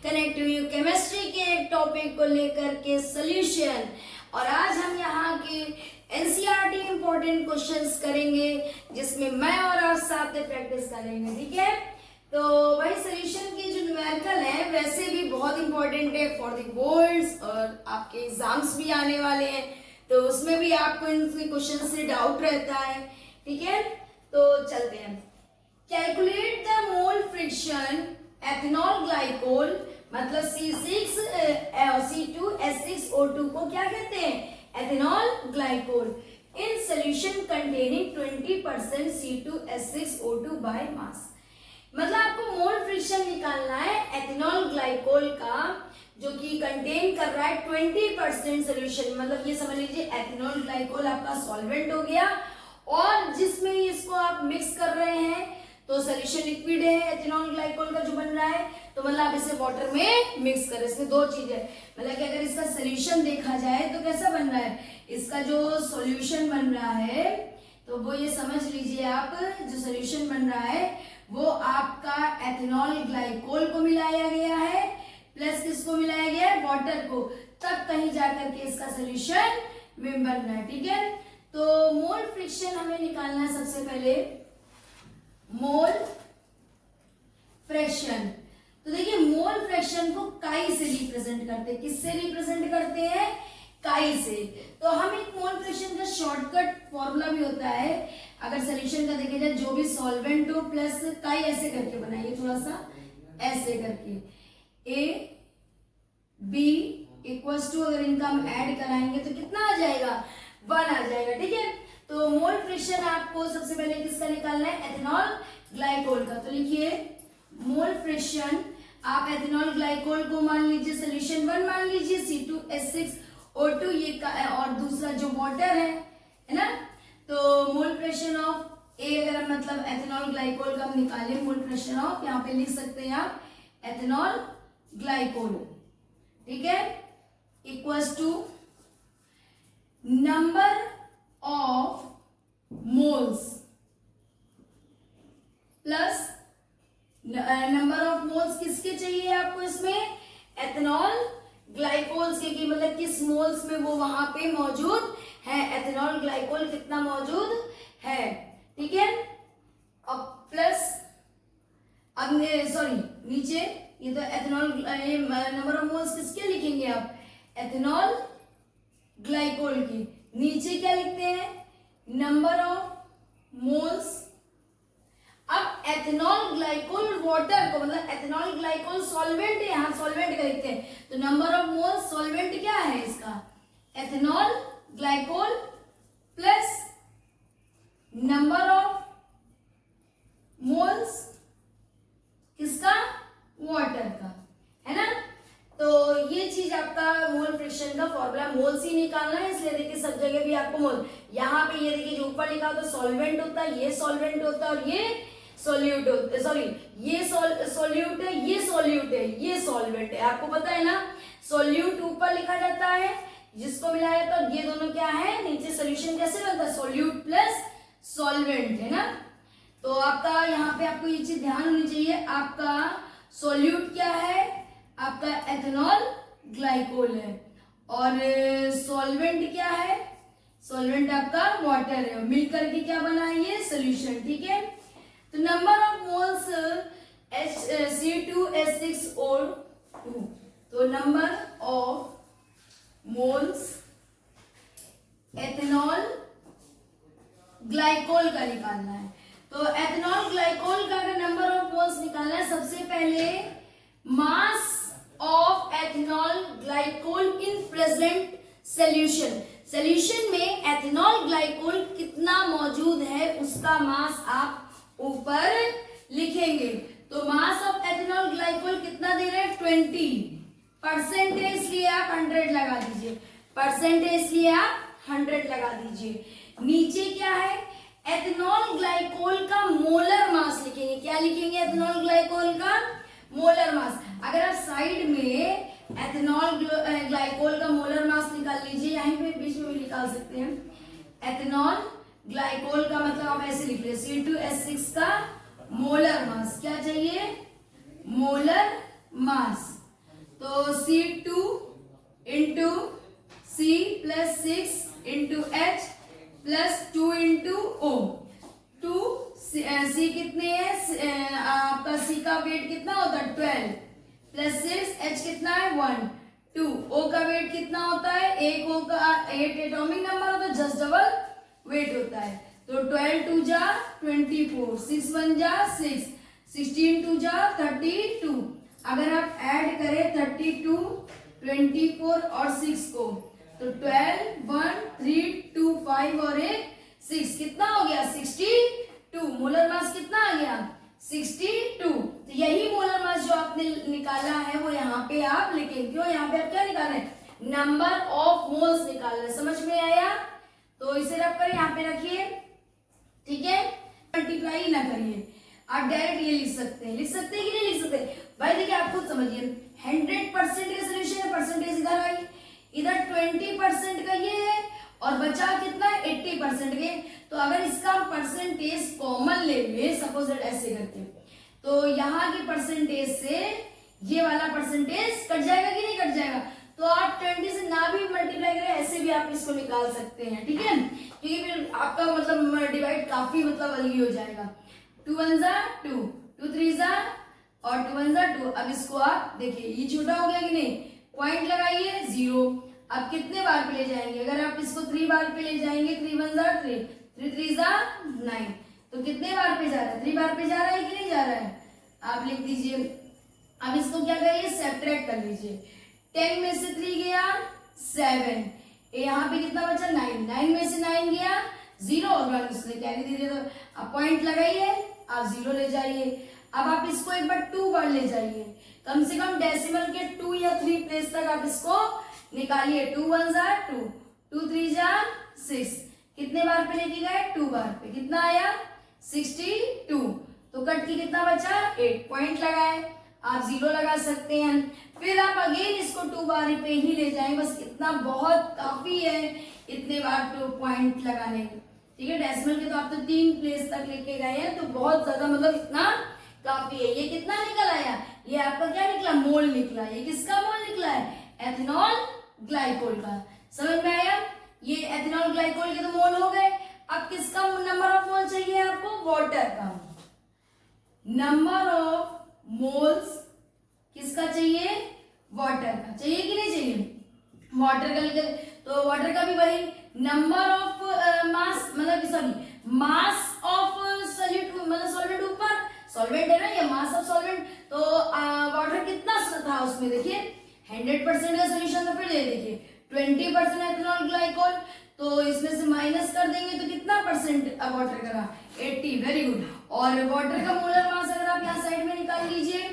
Connect to you chemistry के एक topic को लेकर के सॉल्यूशन। और आज हम यहाँ के एनसीईआरटी इंपॉर्टेंट क्वेश्चंस करेंगे जिसमें मैं और आप साथ में प्रैक्टिस करेंगे। ठीक है, तो भाई सॉल्यूशन की जो न्यूमेरिकल है वैसे भी बहुत इंपॉर्टेंट है फॉर द बोर्ड्स और आपके एग्जाम्स भी आने वाले हैं, तो उसमें भी आपको इन क्वेश्चन से डाउट रहता है। ठीक है, तो चलते हैं। Calculate the mole fraction ethanol glycol मतलब C2H6O2 को क्या कहते हैं? Ethanol glycol in solution containing 20% C2H6O2 by mass. मतलब आपको मोल फ्रिक्शन निकालना है एथेनॉल ग्लाइकोल का जो कि कंटेन कर रहा है 20% सोल्यूशन। मतलब ये समझ लीजिए एथेनॉल ग्लाइकोल आपका सॉल्वेंट हो गया और जिसमें इसको आप मिक्स कर रहे हैं तो सोल्यूशन लिक्विड है एथेनॉल ग्लाइकोल का जो बन रहा है, तो मतलब आप इसे वाटर में मिक्स करें। इसमें दो चीजें, मतलब कि अगर इसका सोल्यूशन देखा जाए तो कैसा बन रहा है, इसका जो सॉल्यूशन बन रहा है तो वो ये समझ लीजिए आप, जो सोल्यूशन बन रहा है वो आपका एथेनॉल ग्लाइकोल को मिलाया गया है प्लस किसको मिलाया गया है, वाटर को, तब कहीं जाकर के इसका सोल्यूशन में बन रहा है। ठीक है, तो मोल फ्रिक्शन हमें निकालना है सबसे पहले, मोल फ्रैक्शन। तो देखिए मोल फ्रैक्शन को काई से रिप्रेजेंट करते हैं। किससे रिप्रेजेंट करते हैं? काई से। तो हम एक मोल फ्रैक्शन का शॉर्टकट फॉर्मूला भी होता है, अगर सोल्यूशन का देखा जाए जो भी सॉल्वेंट हो प्लस काई ऐसे करके बनाइए, थोड़ा सा ऐसे करके A B इक्वल्स टू, अगर इनका हम ऐड कराएंगे तो कितना आ जाएगा? 1 आ जाएगा। ठीक है, तो मोल फ्रिक्शन आपको सबसे पहले किसका निकालना है? एथेनॉल ग्लाइकोल का। तो लिखिए मोल फ्रिक्शन, आप एथेनॉल ग्लाइकोल को मान लीजिए सोल्यूशन 1 मान लीजिए C2H6O2 ये का, और दूसरा जो वाटर है ना, तो मोल फ्रिक्शन ऑफ ए अगर हम मतलब एथेनॉल ग्लाइकोल का हम निकालें, मोल फ्रिक्शन ऑफ यहाँ पे लिख सकते हैं आप एथेनॉल ग्लाइकोल, ठीक है, equals to number of moles plus number of moles किसके चाहिए आपको इसमें? एथेनॉल ग्लाइकोल्स के, कि मतलब किस मोल्स में वो वहां पे मौजूद है, एथेनॉल ग्लाइकोल कितना मौजूद है। ठीक है, अब प्लस, अब सॉरी नीचे ये तो एथेनॉल, नंबर ऑफ मोल्स किसके लिखेंगे आप? एथेनॉल ग्लाइकोल की। नीचे क्या लिखते हैं? Number of moles. अब एथेनॉल ग्लाइकोल वाटर को, मतलब एथेनॉल ग्लाइकोल सॉल्वेंट है, यहाँ सॉल्वेंट का लिखते हैं, तो नंबर ऑफ मोल्स सॉल्वेंट क्या है इसका? Ethanol glycol plus number of moles किसका? वाटर का, है ना। तो ये चीज आपका मोल फ्रिक्शन का फॉर्मूला, मोल्स ही निकालना है, इसलिए देखिए सब जगह भी आपको मोल, यहाँ पे ये देखिए जो ऊपर लिखा होता है सॉल्वेंट होता है, ये सॉल्वेंट होता है और ये सोल्यूट होता है, सॉरी ये सोल्यूट है, ये सोल्यूट है, ये सॉल्वेंट है। आपको पता है ना, सोल्यूट ऊपर लिखा जाता है जिसको मिलाया जाता है, ये दोनों क्या है, नीचे सोल्यूशन कैसे बनता है? सोल्यूट प्लस सॉल्वेंट, है ना। तो आपका यहाँ पे आपको ये चीज ध्यान होनी चाहिए, आपका सोल्यूट क्या है? आपका एथेनॉल ग्लाइकोल है और सॉल्वेंट क्या है? सॉल्वेंट आपका वाटर है, मिलकर के क्या बना है? ये सोल्यूशन। ठीक है, तो नंबर ऑफ मोल्स C2H6O2, तो number of moles ethanol glycol का निकालना है। तो एथेनॉल ग्लाइकोल का अगर नंबर ऑफ मोल्स निकालना है, सबसे पहले mass of ethanol glycol in present solution. Solution में एथेनॉल ग्लाइकोल कितना मौजूद है उसका मास आप ऊपर लिखेंगे। तो मास ऑफ एथेनॉल ग्लाइकोल कितना दे रहे हैं? 20% है, इसलिए आप 100 लगा दीजिए, परसेंट है इसलिए आप 100 लगा दीजिए। नीचे क्या है? एथेनॉल ग्लाइकोल का मोलर मास लिखेंगे। क्या लिखेंगे? एथेनॉल ग्लाइकोल का मोलर मास। अगर आप साइड में एथेनॉल ग्लाइकोल का मोलर मास निकाल लीजिए, यहीं पे बीच में भी निकाल सकते हैं। एथेनॉल ग्लाइकोल का मतलब आप ऐसे लिख रहे C2H6 का मोलर मास क्या चाहिए? Molar mass. तो C2 into C plus 6 into H plus 2 into O। 2 C कितने है, आपका C का वेट कितना होता है 12 प्लस 6 H कितना है 1 2। O का वेट कितना होता है, एक O का 8 एटॉमिक नंबर होता है, जस्ट डबल वेट होता है। तो 12 2 जा 24, 6 1 जा 6, 16 2 जा 32। अगर आप ऐड करें 32 24 और 6 को तो 12 1 3 2 5 और 1 6 कितना हो गया 62। मोलर मास कितना आ गया 62। तो यही मोलर मास जो आपने निकाला है वो यहाँ पे आप लिखें। क्यों, यहाँ पे आप क्या निकाल रहे हैं, नंबर ऑफ मोल्स निकाल रहे हैं। समझ में आया, तो इसे रख कर यहाँ पे रखिए, ठीक है। मल्टीप्लाई ना करिए, आप डायरेक्ट ये लिख सकते हैं। लिख सकते हैं कि नहीं लिख सकते भाई, देखिए आप खुद समझिए 100% का सोल्यूशन है, परसेंटेज इधर आई, इधर 20% का ये है और बचा कितना है 80% के। तो अगर इसका परसेंटेज कॉमन ले ले, सपोज ऐसे करके, तो यहाँ की परसेंटेज से ये वाला परसेंटेज कट जाएगा कि नहीं कट जाएगा। तो आप 20 से ना भी मल्टीप्लाई करें, ऐसे भी आप इसको निकाल सकते हैं, ठीक है। क्योंकि फिर आपका मतलब डिवाइड काफी मतलब अलग हो जाएगा। 2 1 जा 2, 2 3 जा और 2 1 जा 2। अब इसको आप देखिए ये छोटा हो गया कि नहीं, पॉइंट लगाइए 0। अब कितने बार पे ले जाएंगे, अगर आप इसको 3 बार पे ले जाएंगे, 3 1 जा 3, 3 3 जा 9, तो कितने बार पे जा रहा है 3 बार पे जा रहा है कि नहीं जा रहा है, आप लिख दीजिए। अब इसको क्या करिए, सब्ट्रैक्ट कर लीजिए। 10 में से 3 गया 7, यहाँ पे कितना बचा 9, 9 में से 9 गया 0 और 1 उसने कैरी दे दिया। तो आप पॉइंट लगाइए, आप 0 ले जाइए। अब आप इसको एक बार 2 बार ले जाइए, कम से कम डेसिमल के 2 या 3 प्लेस तक आप इसको निकालिए। 2 1 जा 2, 2 3 जा 6, कितने बार पे लेके गए 2 बार पे, कितना आया 62। तो कट के कितना बचा 8, पॉइंट लगाए, आप 0 लगा सकते हैं। फिर आप अगेन इसको 2 बार पे ही ले जाएं, बस इतना बहुत काफी है इतने बार 2 पॉइंट लगाने के, ठीक है। डेसिमल के तो आप तो 3 प्लेस तक लेके गए हैं, तो बहुत ज्यादा मतलब इतना काफी है। ये कितना निकल आया, ये आपका क्या निकला मोल निकला। ये किसका मोल निकला है, एथेनॉल ग्लाइकोल का। समझ में आया, ये एथेनॉल ग्लाइकोल के तो मोल हो गए। अब किसका नंबर ऑफ मोल चाहिए आपको, वाटर का नंबर ऑफ मोल्स किसका चाहिए, वाटर का चाहिए कि नहीं चाहिए। वाटर का लिखे तो वाटर का भी वही नंबर ऑफ मास, मतलब सॉरी मास ऑफ सॉल्यूट, मतलब सॉल्वेंट ऊपर सॉल्वेंट है ना, ये मास ऑफ सॉल्वेंट। तो वाटर कितना था उसमें, देखिए 100% का सोल्यूशन। तो फिर ये देखिए 20% एथेनॉल ग्लाइकोल, तो इसमें से माइनस कर देंगे तो कितना परसेंट वाटर का 80, वेरी गुड। और वाटर का मोलर मास अगर आप यहाँ साइड में निकाल लीजिए,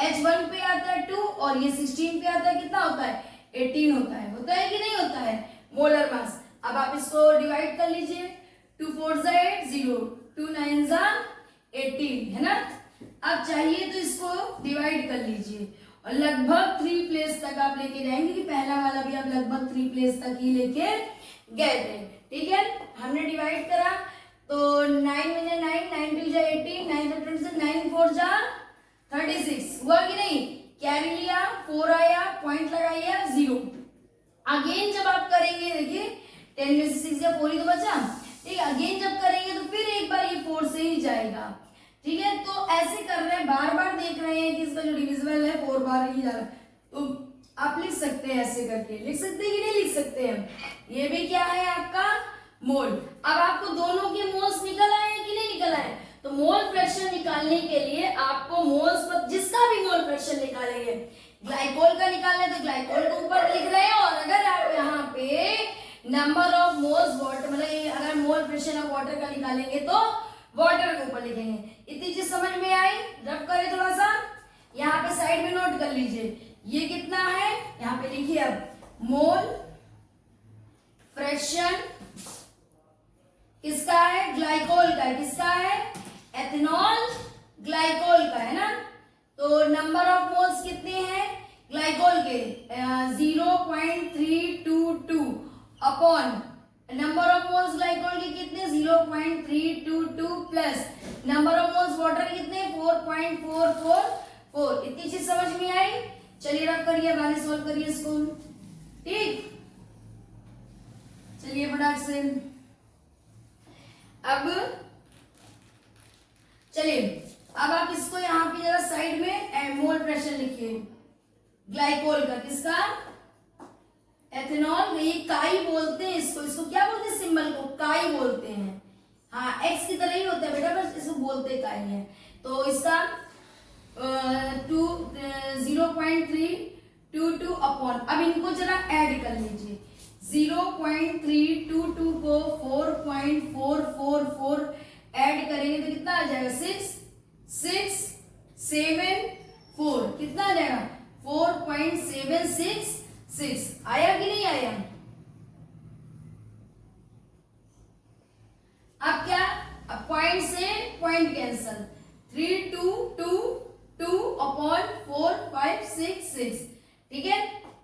H1 पे आता है 2 और ये 16 पे आता है, कितना होता है 18 होता है कि नहीं होता है मोलर मास। अब आप इसको डिवाइड कर लीजिए, 2 4 जा 8 0, 2 9 जा 18 है ना। अब चाहिए तो इसको डिवाइड कर लीजिए और लगभग 3 प्लेस तक आप लेके जाएंगे, कि पहला वाला भी आप लगभग 3 प्लेस तक ही लेके गए थे, ठीक है। हमने डिवाइड करा तो 9 में 9, 9 2 जा 18, 9 से 26, 9 4 जा 36 हुआ कि नहीं, कैरी लिया 4 आया, पॉइंट लगाइए 0। अगेन जब आप करेंगे, देखिए 10 में से 6 या 4 ही तो बचा, ठीक है। अगेन जब करेंगे तो फिर एक बार ये 4 से ही जाएगा, ठीक है। तो ऐसे कर रहे हैं, बार बार देख रहे हैं कि इसका जो डिविजिबल है 4 बार ही जा रहा है, तो आप लिख सकते हैं ऐसे करके। लिख सकते हैं कि नहीं लिख सकते हैं, ये भी क्या है आपका मोल। अब आपको दोनों के मोल्स निकल आए कि नहीं निकल आए, तो मोल फ्रैक्शन निकालने के लिए आपको मोल्स पर जिसका भी मोल फ्रैक्शन निकालेंगे, ग्लाइकोल का निकालना तो ग्लाइकोल को ऊपर लिख रहे हैं, और अगर आप यहाँ पे नंबर ऑफ मोल्स वाटर, मतलब अगर मोल फ्रैक्शन ऑफ वाटर का निकालेंगे तो वाटर के ऊपर लिखेंगे। इतनी चीज समझ में आई, रब करें थोड़ा सा, यहाँ पे साइड में नोट कर लीजिए ये कितना है, यहाँ पे लिखिए अब मोल फ्रैक्शन किसका है, ग्लाइकोल का। किसका है, एथेनॉल ग्लाइकोल का, है ना। तो नंबर ऑफ मोल्स कितने हैं ग्लाइकोल के, 0.322 upon number of moles glycol के कितने 0.322 plus number of moles water के कितने 4.444। इतनी चीज समझ में आई। चलिए रफ करिए, बारे सॉल्व करिए इसको। ठीक, चलिए फटाक से। अब चलिए, अब आप इसको यहाँ पे जरा साइड में मोल फ्रैक्शन लिखिए ग्लाइकोल का। किसका? एथेनॉल। ये काई बोलते हैं इसको। इसको क्या बोलते हैं? सिंबल को काई बोलते हैं। हाँ, एक्स की तरह ही होता है बेटा, बस इसको बोलते काई है। तो इसका 0.322 अपॉन, अब इनको जरा ऐड कर लीजिए। 0.322 को 4.444 ऐड करेंगे तो कितना आ जाएगा? 6.674। कितना आ जाएगा? 4.766। आया कि नहीं आया? अब क्या? अब पॉइंट से पॉइंट कैंसल। 3222 अपॉन 4566। ठीक है,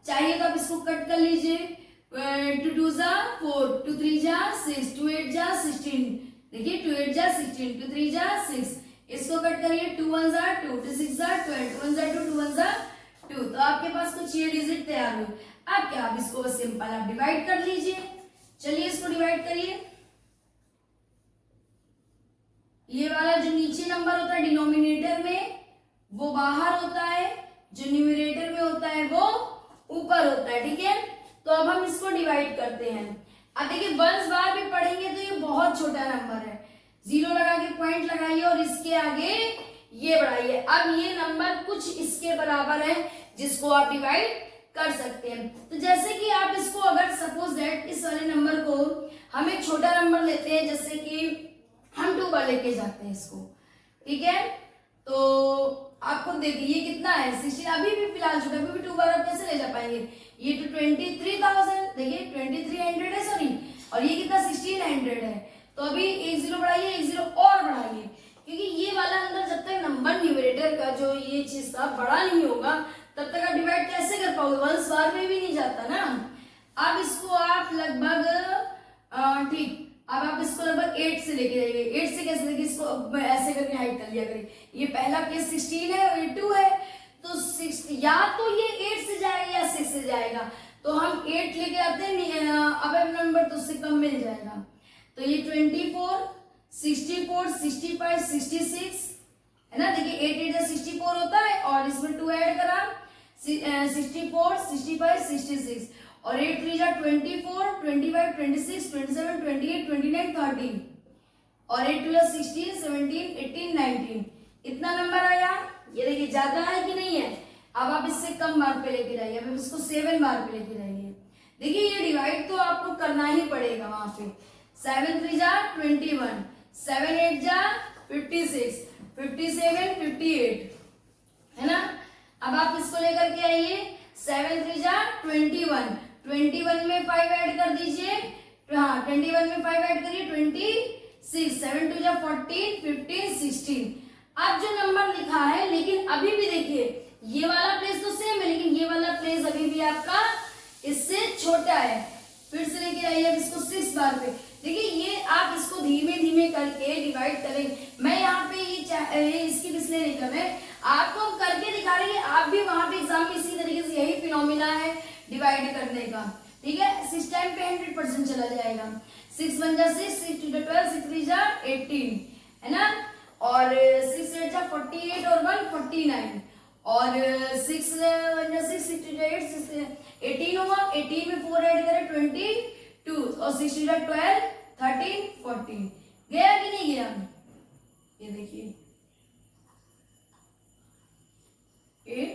चाहिए तो आप इसको कट कर लीजिए। 2 2 जा 4, 2 3 जा 6, 2 8 जा 16। देखिए 2 8 जा 16, 2 3 जा 6। इसको कट करिए। 2 1 जा 2, 2 6 जा 12, 2 1 जा 2, 2 1 जा 2। तो आपके पास कुछ ये डिजिट तैयार हुई। अब क्या? आप इसको सिंपल आप डिवाइड कर लीजिए। चलिए इसको डिवाइड करिए। ये वाला जो नीचे नंबर होता है डिनोमिनेटर में वो बाहर होता है, जो न्यूमरेटर में होता है वो ऊपर होता है। ठीक है, तो अब हम इसको डिवाइड करते हैं। अब देखिए वंस बार में पढ़ेंगे तो ये बहुत छोटा नंबर है। 0 लगा के पॉइंट लगाइए और इसके आगे ये बढ़ाइए। अब ये नंबर कुछ इसके बराबर है जिसको आप डिवाइड कर सकते हैं। तो जैसे कि आप इसको अगर सपोज दैट इस वाले नंबर को हम एक छोटा नंबर लेते हैं, जैसे कि हम 2 बार लेके जाते हैं इसको। ठीक है, तो आपको देखिए ये कितना है? 16। अभी भी फिलहाल चुका है, अभी भी 2 बार आप कैसे ले जा पाएंगे? ये तो 23,000, देखिए 2300 है सॉरी, और ये कितना? 1600 है। तो अभी एक 0 बढ़ाइए, एक 0 और बढ़ाइए, क्योंकि ये वाला अंदर जब तक नंबर न्यूमरेटर का जो ये चीज था बड़ा नहीं होगा तब तक आप डिवाइड कैसे कर पाओगे? वंस बार में भी नहीं जाता ना। अब इसको आप लगभग ठीक, अब आप इसको लगभग 8 से लेके जाइए। 8 से कैसे लेके? इसको ऐसे करके हाइड कर लिया करिए। ये पहला केस 16 है और ये 2 है, तो 6 या तो ये 8 से जाएगा या 6 से जाएगा। तो हम 8 लेके आते हैं, अब नंबर तो उससे कम मिल जाएगा। तो ये 24, 64, 65, 66 है ना। देखिए 8 8 64 होता है और इसमें 2 ऐड करा 64, 65, 66 और 8 3 जा 24, 25, 26, 27, 28, 29, 30 और 8 2 जा 16, 17, 18, 19। इतना नंबर आया। ये देखिए ज्यादा है कि नहीं है? अब आप इससे कम बार पे लेके जाइए। अब इसको 7 बार पे लेके जाइए। देखिए ये डिवाइड तो आपको करना ही पड़ेगा वहां पे। 7 3 जा 21, 7 8 जा 56, 57, 58 है ना। अब आप इसको लेकर के आइए। 7 3 जा 21, 21 में 5 ऐड कर दीजिए। हाँ 21 में 5 ऐड करिए 26, 7 2 जा 14, 15, 16। अब जो नंबर लिखा है, लेकिन अभी भी देखिए ये वाला प्लेस तो सेम है, लेकिन ये वाला प्लेस अभी भी आपका इससे छोटा है। फिर से लेके आइए अब इसको 6 बार पे। देखिए ये आप इसको धीमे धीमे करके डिवाइड करेंगे। मैं यहाँ पे ये इसकी डिस्प्ले नहीं कर रहे, आपको हम करके दिखा रहे हैं। आप भी वहां पे एग्जाम में इसी तरीके से यही फिनोमिना है डिवाइड करने का। ठीक है, 6 टाइम पे 100% चला जाएगा। 6 1 जा 6, 6 2 जा 12, 6 3 जा 18 है ना। और 6 8 जा 48 और 1 49 और 6 1 जा 6, 6 2 जा 8, 18 होगा। 18 में 4 ऐड करें 22 और 6 2 जा 12, 13, 14। गया कि नहीं गया? ये देखिए 8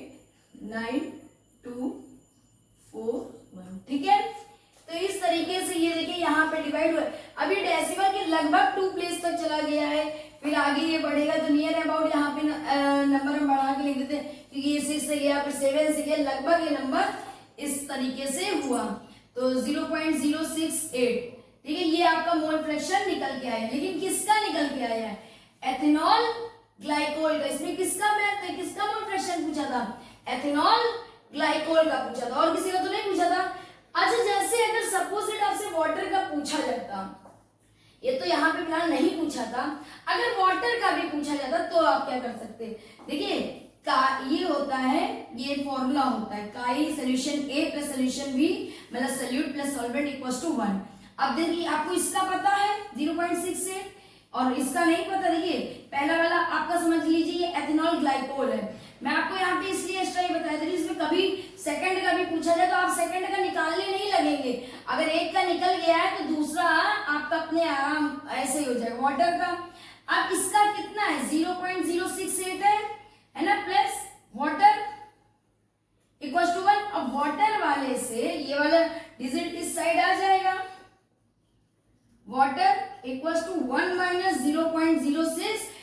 9 2 4 1। ठीक है, तो इस तरीके से ये देखिए यहाँ पे डिवाइड हुआ। अभी डेसिमल के लगभग 2 प्लेस तक चला गया है, फिर आगे ये बढ़ेगा तो नियर अबाउट यहाँ पे नंबर हम बढ़ा के लिख देते हैं, क्योंकि ये 6 से गया फिर 7 से गया, लगभग ये नंबर इस तरीके से हुआ। तो 0.068। ठीक है, ये आपका मोल फ्रैक्शन निकल के आया। लेकिन किसका निकल के आया है? एथेनॉल ग्लाइकोल का। इसमें किसका मोल फ्रैक्शन पूछा था? एथेनॉल ग्लाइकोल का पूछा था, और किसी का तो नहीं पूछा था। अच्छा, जैसे अगर सपोज दैट आपसे वाटर का पूछा जाता, ये तो यहाँ पे फिलहाल नहीं पूछा था, अगर वाटर का भी पूछा जाता तो आप क्या कर सकते? देखिए ये होता है, ये फॉर्मूला होता है काई solution A plus solution B मतलब solute plus solvent equals to 1। अब देखिए आपको इसका पता है 0.68 और इसका नहीं पता। देखिए पहला वाला आपका समझ लीजिए ये एथेनॉल ग्लाइकोल है। मैं आपको यहाँ पे इसलिए एक्स्ट्रा ही बताया था, इसमें कभी सेकंड का भी पूछा जाए तो आप सेकंड का निकालने नहीं लगेंगे। अगर एक का निकल गया है तो दूसरा आपका अपने आराम ऐसे ही हो जाएगा। वाटर का अब इसका कितना है 0.068 है ना, प्लस वाटर इक्वल्स टू 1। अब वाटर वाले से ये वाला डिजिट इस साइड आ जाएगा, वाटर इक्वल्स टू 1 माइनस 0.068।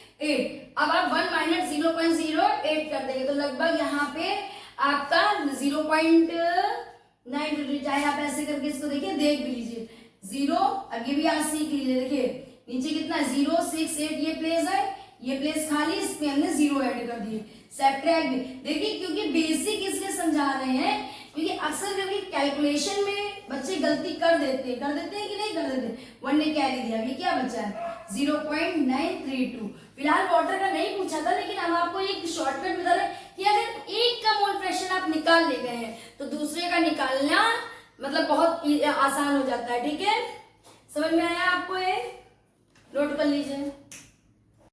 अब आप 1 माइनस 0.08 कर देंगे तो लगभग यहाँ पे आपका 0.9, चाहे आप ऐसे करके इसको देखिए, देख भी लीजिए 0। अब ये भी आप सीख लीजिए, देखिए नीचे कितना 068 ये प्लेस है, ये प्लेस खाली, इसमें हमने 0 ऐड कर दिए। सब्ट्रैक्ट भी देखिए, क्योंकि बेसिक इसलिए समझा रहे हैं क्योंकि अक्सर कभी कैलकुलेशन में बच्चे गलती कर देते हैं कि नहीं कर देते। 1 ने कैरी दिया, अभी क्या बचा है 0.932। फिलहाल वाटर का नहीं पूछा था, लेकिन हम आपको एक शॉर्टकट बता रहे हैं कि अगर एक का मोल फ्रैक्शन आप निकाल ले गए हैं तो दूसरे का निकालना मतलब बहुत आसान हो जाता है। ठीक है, समझ में आया आपको? ये नोट कर लीजिए।